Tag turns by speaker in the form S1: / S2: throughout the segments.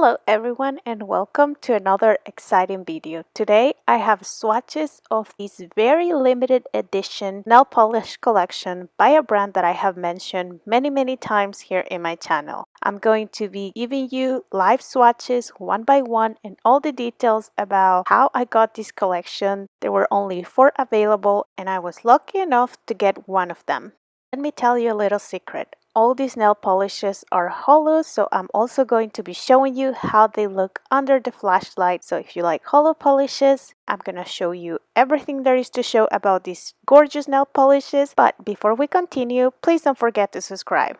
S1: Hello everyone and welcome to another exciting video. Today I have swatches of this very limited edition nail polish collection by a brand that I have mentioned many times here in my channel. I'm going to be giving you live swatches one by one and all the details about how I got this collection. There were only 4 available and I was lucky enough to get one of them. Let me tell you a little secret. All these nail polishes are holo, so I'm also going to be showing you how they look under the flashlight. So if you like holo polishes, I'm gonna show you everything there is to show about these gorgeous nail polishes. But before we continue, please don't forget to subscribe.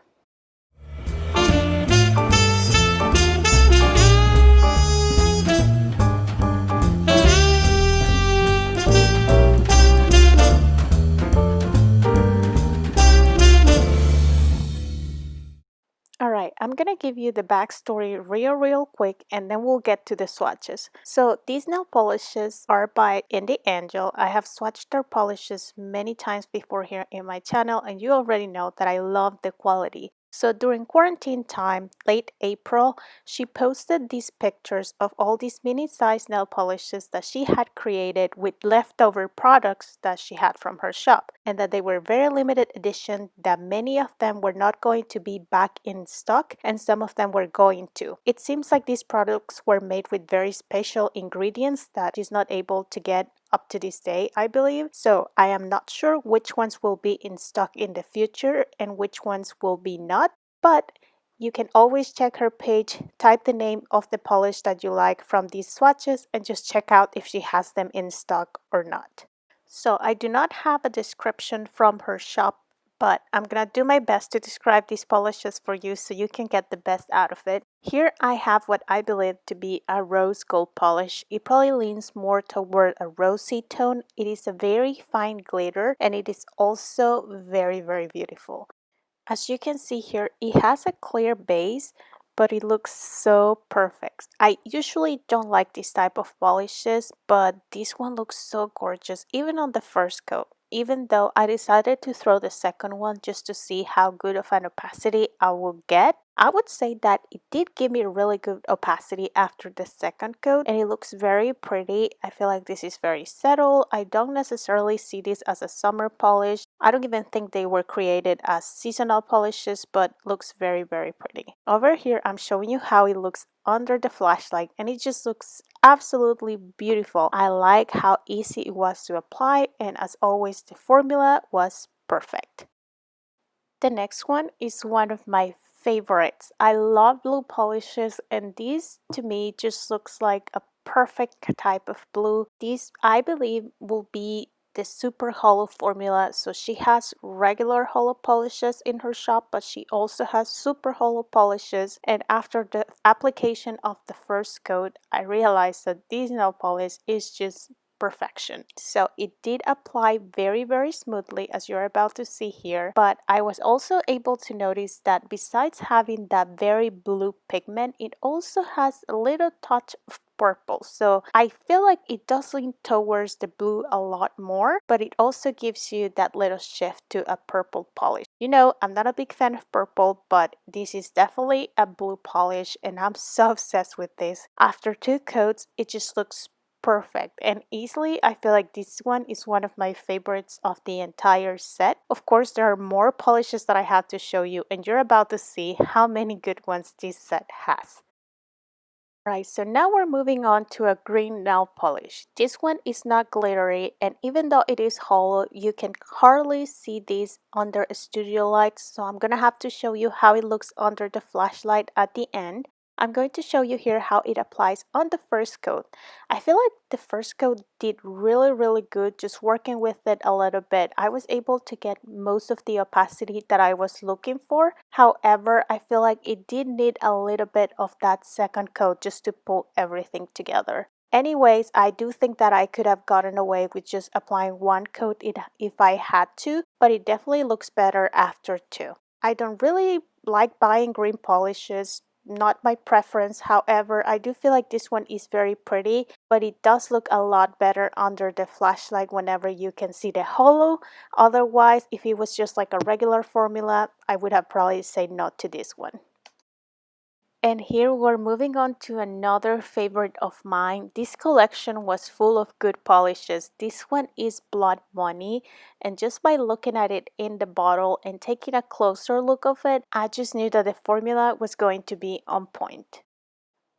S1: Alright, I'm gonna give you the backstory real quick and then we'll get to the swatches. So these nail polishes are by Indie Angel. I have swatched their polishes many times before here in my channel and you already know that I love the quality. So during quarantine time, late April, she posted these pictures of all these mini-sized nail polishes that she had created with leftover products that she had from her shop, and that they were very limited edition, that many of them were not going to be back in stock and some of them were going to. It seems like these products were made with very special ingredients that she's not able to get up to this day, I believe. So I am not sure which ones will be in stock in the future and which ones will be not, but you can always check her page, type the name of the polish that you like from these swatches and just check out if she has them in stock or not. So I do not have a description from her shop, but I'm gonna do my best to describe these polishes for you so you can get the best out of it. Here I have what I believe to be a rose gold polish. It probably leans more toward a rosy tone. It is a very fine glitter and it is also very beautiful. As you can see here, it has a clear base, but it looks so perfect. I usually don't like this type of polishes, but this one looks so gorgeous even on the first coat. Even though I decided to throw the second one just to see how good of an opacity I will get, I would say that it did give me a really good opacity after the second coat and it looks very pretty. I feel like this is very subtle. I don't necessarily see this as a summer polish. I don't even think they were created as seasonal polishes, but looks very pretty. Over here I'm showing you how it looks under the flashlight and it just looks absolutely beautiful. I like how easy it was to apply and as always the formula was perfect. The next one is one of my favorites. I love blue polishes and this to me just looks like a perfect type of blue. This I believe will be the super holo formula. So she has regular holo polishes in her shop, but she also has super holo polishes, and after the application of the first coat I realized that this nail polish is just perfection. So it did apply very smoothly as you're about to see here, but I was also able to notice that besides having that very blue pigment, it also has a little touch of purple. So I feel like it does lean towards the blue a lot more, but it also gives you that little shift to a purple polish. You know, I'm not a big fan of purple, but this is definitely a blue polish and I'm so obsessed with this. After 2 coats, it just looks perfect and easily. I feel like this one is one of my favorites of the entire set. Of course, there are more polishes that I have to show you and you're about to see how many good ones this set has. Right, so now we're moving on to a green nail polish. This one is not glittery and even though it is hollow, you can hardly see this under a studio light, so I'm gonna have to show you how it looks under the flashlight at the end. I'm going to show you here how it applies on the first coat. I feel like the first coat did really good just working with it a little bit. I was able to get most of the opacity that I was looking for. However, I feel like it did need a little bit of that second coat just to pull everything together. Anyways, I do think that I could have gotten away with just applying 1 coat if I had to, but it definitely looks better after 2. I don't really like buying green polishes, not my preference. However, I do feel like this one is very pretty, but it does look a lot better under the flashlight whenever you can see the holo. Otherwise, if it was just like a regular formula, I would have probably said no to this one. And here we're moving on to another favorite of mine. This collection was full of good polishes. This one is Blood Money, and just by looking at it in the bottle and taking a closer look of it, I just knew that the formula was going to be on point.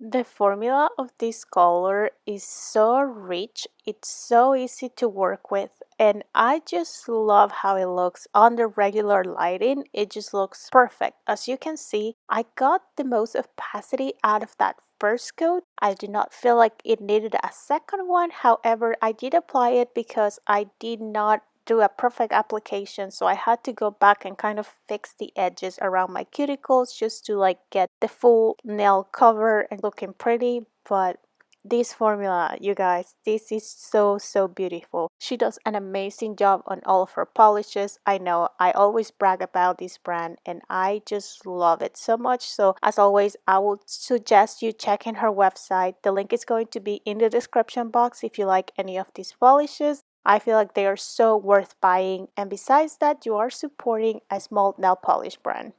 S1: The formula of this color is so rich, it's so easy to work with, and I just love how it looks under regular lighting. It just looks perfect. As you can see, I got the most opacity out of that first coat. I do not feel like it needed a second one. However, I did apply it because I did not do a perfect application, so I had to go back and kind of fix the edges around my cuticles just to like get the full nail cover and looking pretty. But this formula, you guys, this is so beautiful. She does an amazing job on all of her polishes. I know I always brag about this brand and I just love it so much. So as always, I would suggest you checking her website. The link is going to be in the description box if you like any of these polishes. I feel like they are so worth buying, and besides that, you are supporting a small nail polish brand.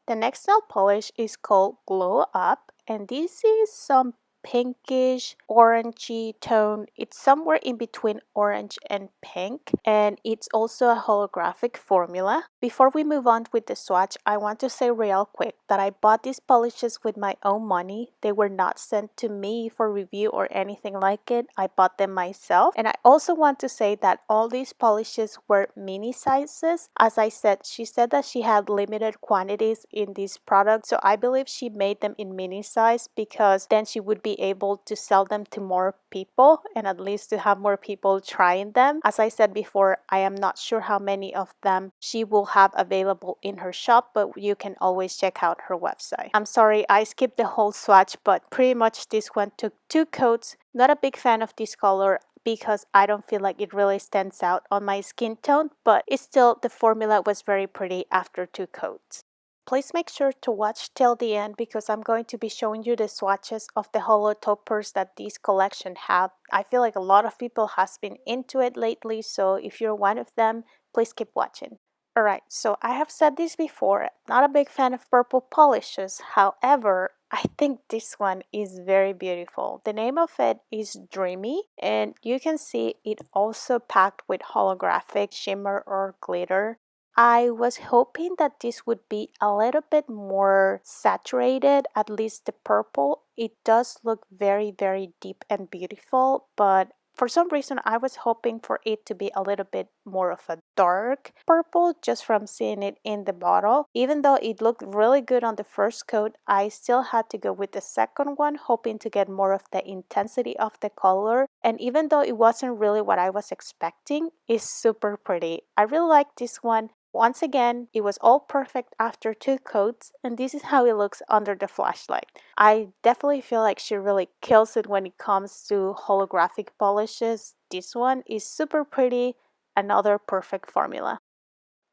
S1: The next nail polish is called Glow Up, and this is some pinkish orangey tone. It's somewhere in between orange and pink, and it's also a holographic formula. Before we move on with the swatch, I want to say real quick that I bought these polishes with my own money. They were not sent to me for review or anything like it. I bought them myself, and I also want to say that all these polishes were mini sizes. As I said, she said that she had limited quantities in these products, so I believe she made them in mini size because then she would be able to sell them to more people and at least to have more people trying them. As I said before, I am not sure how many of them she will have available in her shop, but you can always check out her website. I'm sorry I skipped the whole swatch, but pretty much this one took 2 coats. Not a big fan of this color because I don't feel like it really stands out on my skin tone, but it's still, the formula was very pretty after 2 coats. Please make sure to watch till the end because I'm going to be showing you the swatches of the holo toppers that this collection have. I feel like a lot of people has been into it lately, so if you're one of them, please keep watching. Alright, so I have said this before, not a big fan of purple polishes. However, I think this one is very beautiful. The name of it is Dreamy, and you can see it also packed with holographic shimmer or glitter. I was hoping that this would be a little bit more saturated, at least the purple. It does look very deep and beautiful, but for some reason I was hoping for it to be a little bit more of a dark purple just from seeing it in the bottle. Even though it looked really good on the first coat, I still had to go with the second one, hoping to get more of the intensity of the color. And even though it wasn't really what I was expecting, it's super pretty. I really like this one. Once again, it was all perfect after 2 coats, and this is how it looks under the flashlight. I definitely feel like she really kills it when it comes to holographic polishes. This one is super pretty, another perfect formula.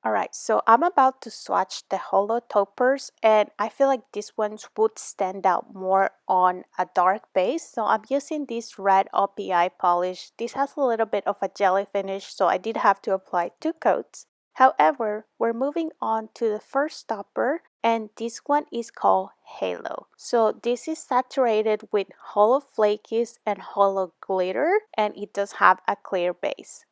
S1: Alright, so I'm about to swatch the holo toppers, and I feel like these ones would stand out more on a dark base. So I'm using this red OPI polish. This has a little bit of a jelly finish, so I did have to apply 2 coats. However, we're moving on to the first topper, and this one is called Halo. So this is saturated with holo flakies and holo glitter, and it does have a clear base.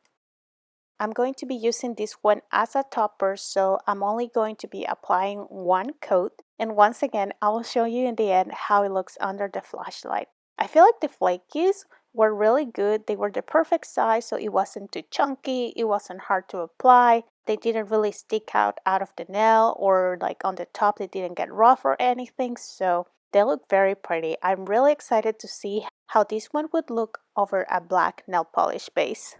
S1: I'm going to be using this one as a topper, so I'm only going to be applying 1 coat. And once again, I will show you in the end how it looks under the flashlight. I feel like the flakies were really good. They were the perfect size, so it wasn't too chunky, it wasn't hard to apply. They didn't really stick out of the nail, or like on the top they didn't get rough or anything, so they look very pretty. I'm really excited to see how this one would look over a black nail polish base.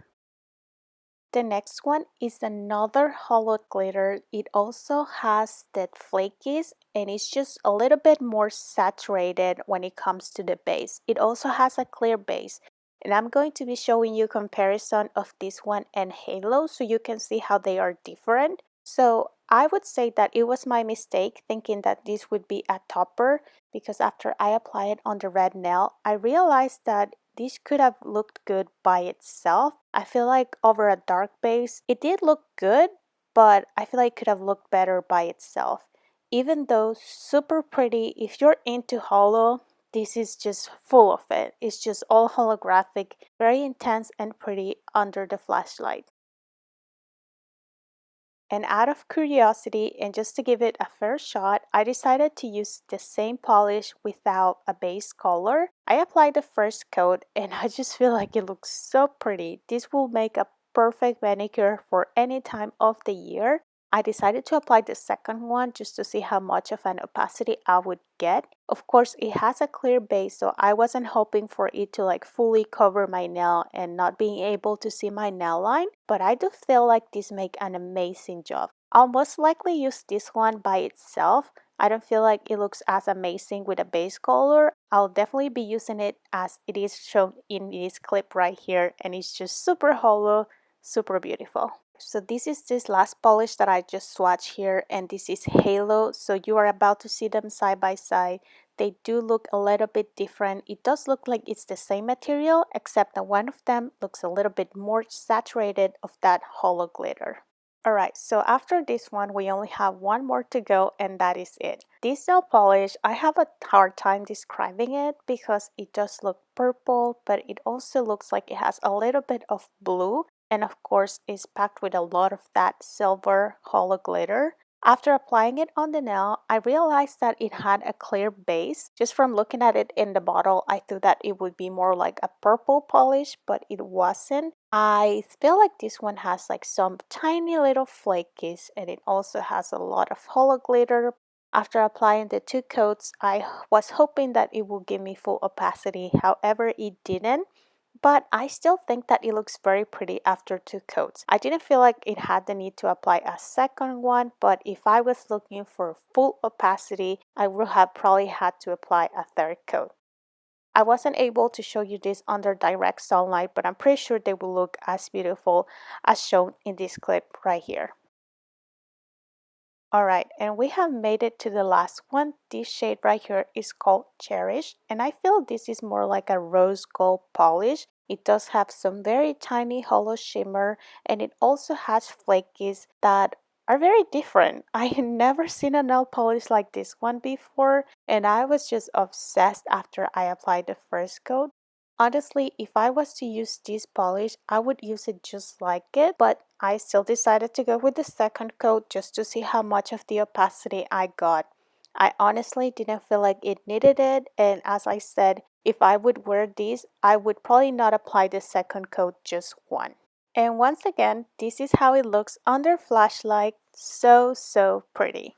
S1: The next one is another holo glitter. It also has that flakies, and it's just a little bit more saturated when it comes to the base. It also has a clear base, and I'm going to be showing you comparison of this one and Halo so you can see how they are different. So I would say that it was my mistake thinking that this would be a topper, because after I applied it on the red nail, I realized that this could have looked good by itself. I feel like over a dark base, it did look good, but I feel like it could have looked better by itself. Even though super pretty, if you're into holo, this is just full of it. It's just all holographic, very intense and pretty under the flashlight. And out of curiosity and just to give it a fair shot, I decided to use the same polish without a base color. I applied the first coat and I just feel like it looks so pretty. This will make a perfect manicure for any time of the year. I decided to apply the second one just to see how much of an opacity I would get. Of course, it has a clear base, so I wasn't hoping for it to like fully cover my nail and not being able to see my nail line, but I do feel like this make an amazing job. I'll most likely use this one by itself. I don't feel like it looks as amazing with a base color. I'll definitely be using it as it is shown in this clip right here, and it's just super holo, super beautiful. So this is this last polish that I just swatched here, and this is Halo. So you are about to see them side by side. They do look a little bit different. It does look like it's the same material, except that one of them looks a little bit more saturated of that holo glitter. Alright, so after this one, we only have one more to go, and that is it. This nail polish, I have a hard time describing it because it does look purple, but it also looks like it has a little bit of blue, and of course is packed with a lot of that silver holo glitter. After applying it on the nail, I realized that it had a clear base. Just from looking at it in the bottle, I thought that it would be more like a purple polish, but it wasn't. I feel like this one has like some tiny little flakies, and it also has a lot of holo glitter. After applying the two coats, I was hoping that it would give me full opacity. However, it didn't. But I still think that it looks very pretty after two coats. I didn't feel like it had the need to apply a second one, but if I was looking for full opacity, I would have probably had to apply a third coat. I wasn't able to show you this under direct sunlight, but I'm pretty sure they will look as beautiful as shown in this clip right here. Alright, and we have made it to the last one. This shade right here is called Cherish, and I feel this is more like a rose gold polish. It does have some very tiny holo shimmer, and it also has flakies that are very different. I had never seen a nail polish like this one before, and I was just obsessed after I applied the first coat. Honestly, if I was to use this polish, I would use it just like it, but I still decided to go with the second coat just to see how much of the opacity I got. I honestly didn't feel like it needed it, and as I said, if I would wear these, I would probably not apply the second coat, just one. And once again, this is how it looks under flashlight. So pretty.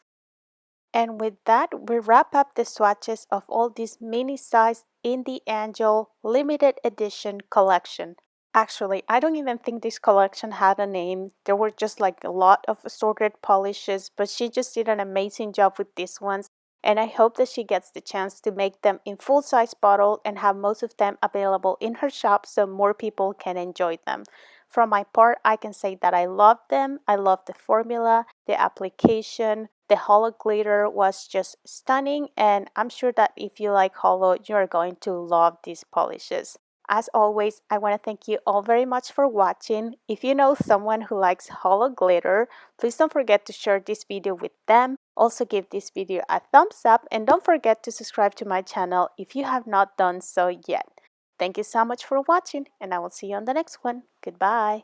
S1: And with that, we wrap up the swatches of all these mini-sized Indie Angel limited edition collection. Actually, I don't even think this collection had a name. There were just like a lot of assorted polishes, but she just did an amazing job with these ones. And I hope that she gets the chance to make them in full-size bottle and have most of them available in her shop so more people can enjoy them. From my part, I can say that I love them. I love the formula, the application, the holo glitter was just stunning, and I'm sure that if you like holo, you're going to love these polishes. As always, I want to thank you all very much for watching. If you know someone who likes holo glitter, please don't forget to share this video with them. Also give this video a thumbs up and don't forget to subscribe to my channel if you have not done so yet. Thank you so much for watching, and I will see you on the next one. Goodbye.